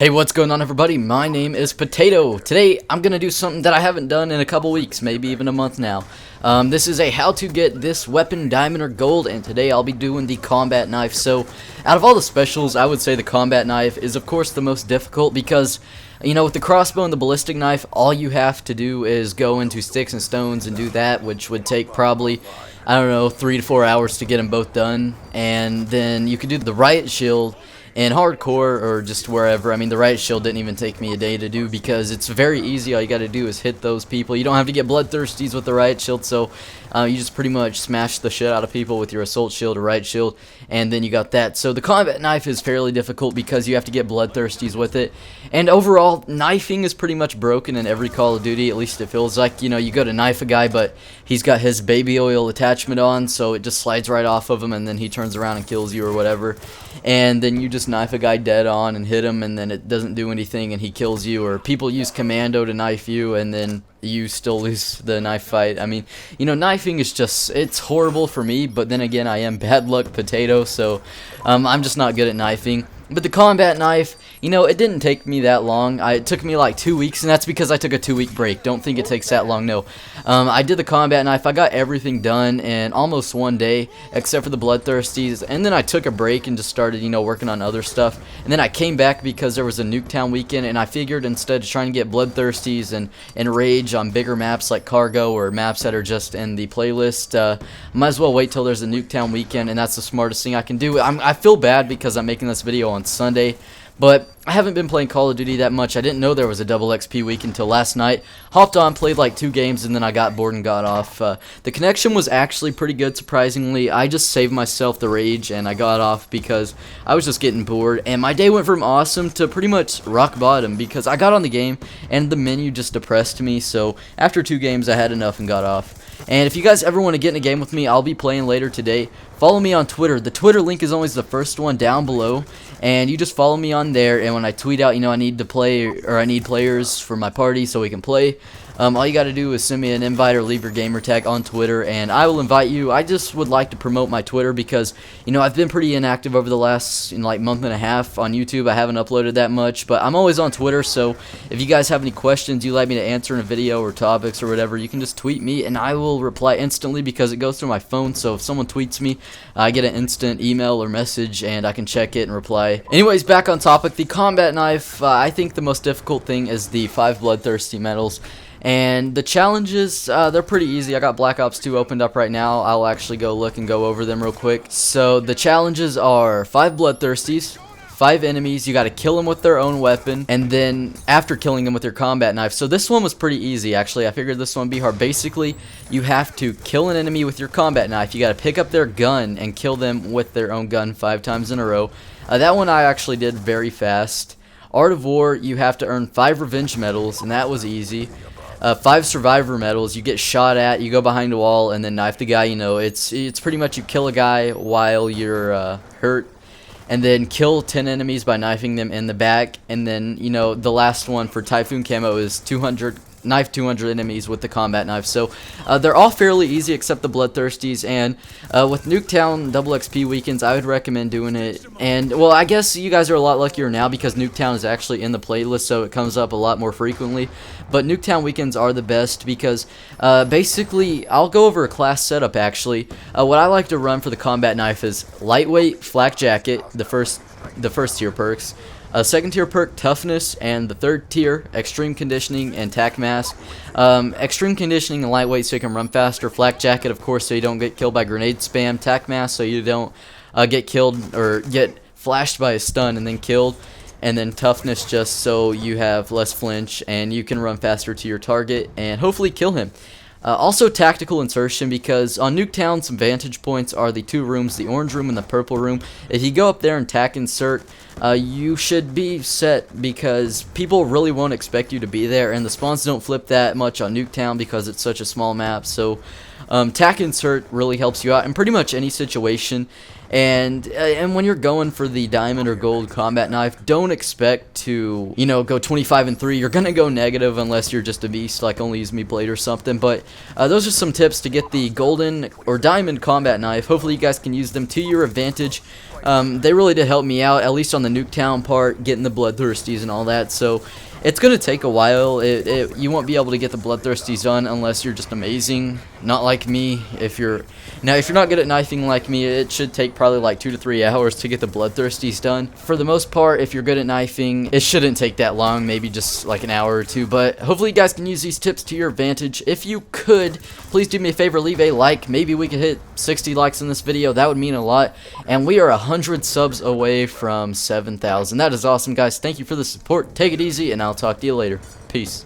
Hey, what's going on, everybody? My name is Potato. Today I'm gonna do something that I haven't done in a couple weeks, maybe even a month now. This is a how to get this weapon diamond or gold, and today I'll be doing the combat knife. So out of all the specials, I would say the combat knife is of course the most difficult because, you know, with the crossbow and the ballistic knife, all you have to do is go into sticks and stones and do that, which would take probably, I don't know, 3 to 4 hours to get them both done. And then you could do the riot shield in hardcore or just wherever. I mean, the riot shield didn't even take me a day to do because it's very easy. All you got to do is hit those people. You don't have to get bloodthirsties with the riot shield, so you just pretty much smash the shit out of people with your assault shield or riot shield, and then you got that. So the combat knife is fairly difficult because you have to get bloodthirsties with it, and overall knifing is pretty much broken in every Call of Duty. At least it feels like. You know, you go to knife a guy, but he's got his baby oil attachment on, so it just slides right off of him, and then he turns around and kills you or whatever, and then you just knife a guy dead on and hit him, and then it doesn't do anything and he kills you. Or people use commando to knife you and then you still lose the knife fight. I mean, you know, knifing is just, it's horrible for me, but then again, I am bad luck Potato, so I'm just not good at knifing. But the combat knife, you know, it didn't take me that long. It took me like 2 weeks, and that's because I took a 2-week break. Don't think it takes that long, no. I did the combat knife. I got everything done in almost 1 day, except for the bloodthirsties. And then I took a break and just started, you know, working on other stuff. And then I came back because there was a Nuketown weekend, and I figured instead of trying to get bloodthirsties and rage on bigger maps like Cargo or maps that are just in the playlist, might as well wait till there's a Nuketown weekend, and that's the smartest thing I can do. I feel bad because I'm making this video on Sunday, but I haven't been playing Call of Duty that much. I didn't know there was a double XP week until last night. Hopped on, played like 2 games, and then I got bored and got off. The connection was actually pretty good, surprisingly. I just saved myself the rage, and I got off because I was just getting bored. And my day went from awesome to pretty much rock bottom because I got on the game, and the menu just depressed me. So after 2 games, I had enough and got off. And if you guys ever want to get in a game with me, I'll be playing later today. Follow me on Twitter. The Twitter link is always the first one down below, and you just follow me on there. And when I tweet out, you know, I need to play, or I need players for my party so we can play, all you got to do is send me an invite or leave your gamer tag on Twitter, and I will invite you. I just would like to promote my Twitter because, you know, I've been pretty inactive over the last, like, month and a half on YouTube. I haven't uploaded that much, but I'm always on Twitter, so if you guys have any questions you'd like me to answer in a video or topics or whatever, you can just tweet me, and I will reply instantly because it goes through my phone. So if someone tweets me, I get an instant email or message, and I can check it and reply. Anyways, back on topic, the combat knife, I think the most difficult thing is the 5 Bloodthirsty Medals. And the challenges, they're pretty easy. I got Black Ops 2 opened up right now. I'll actually go look and go over them real quick. So the challenges are 5 Bloodthirsties, 5 enemies. You got to kill them with their own weapon, and then after killing them with your combat knife. So this one was pretty easy, actually. I figured this one would be hard. Basically, you have to kill an enemy with your combat knife. You got to pick up their gun and kill them with their own gun 5 times in a row. That one I actually did very fast. Art of War, you have to earn 5 revenge medals, and that was easy. 5 survivor medals. You get shot at, you go behind a wall, and then knife the guy. You know, it's pretty much you kill a guy while you're hurt, and then kill 10 enemies by knifing them in the back. And then, you know, the last one for Typhoon Camo is 200 knife 200 enemies with the combat knife. So they're all fairly easy except the bloodthirsties, and with Nuketown double XP weekends, I would recommend doing it. And well, I guess you guys are a lot luckier now because Nuketown is actually in the playlist, so it comes up a lot more frequently. But Nuketown weekends are the best because basically, I'll go over a class setup actually. What I like to run for the combat knife is lightweight, flak jacket, the first tier perks. Second tier perk, toughness, and the third tier, extreme conditioning and tac mask. Extreme conditioning and lightweight so you can run faster. Flak jacket, of course, so you don't get killed by grenade spam. Tac mask so you don't get killed or get flashed by a stun and then killed. And then toughness just so you have less flinch and you can run faster to your target and hopefully kill him. Also tactical insertion, because on Nuketown some vantage points are the 2 rooms, the orange room and the purple room. If you go up there and tac insert, you should be set because people really won't expect you to be there, and the spawns don't flip that much on Nuketown because it's such a small map. So tac insert really helps you out in pretty much any situation. And when you're going for the diamond or gold combat knife, don't expect to, you know, go 25 and 3. You're gonna go negative unless you're just a beast like Only Use Me Blade or something. But those are some tips to get the golden or diamond combat knife. Hopefully you guys can use them to your advantage. They really did help me out, at least on the Nuketown part, getting the Bloodthirsties and all that. So it's going to take a while. You won't be able to get the Bloodthirsties done unless you're just amazing. Not like me. If you're not good at knifing like me, it should take probably like 2 to 3 hours to get the Bloodthirsties done. For the most part, if you're good at knifing, it shouldn't take that long, maybe just like an hour or two. But hopefully you guys can use these tips to your advantage. If you could, please do me a favor, leave a like. Maybe we could hit 60 likes in this video. That would mean a lot. And we are 100 subs away from 7,000. That is awesome, guys. Thank you for the support. Take it easy, and I'll talk to you later. Peace.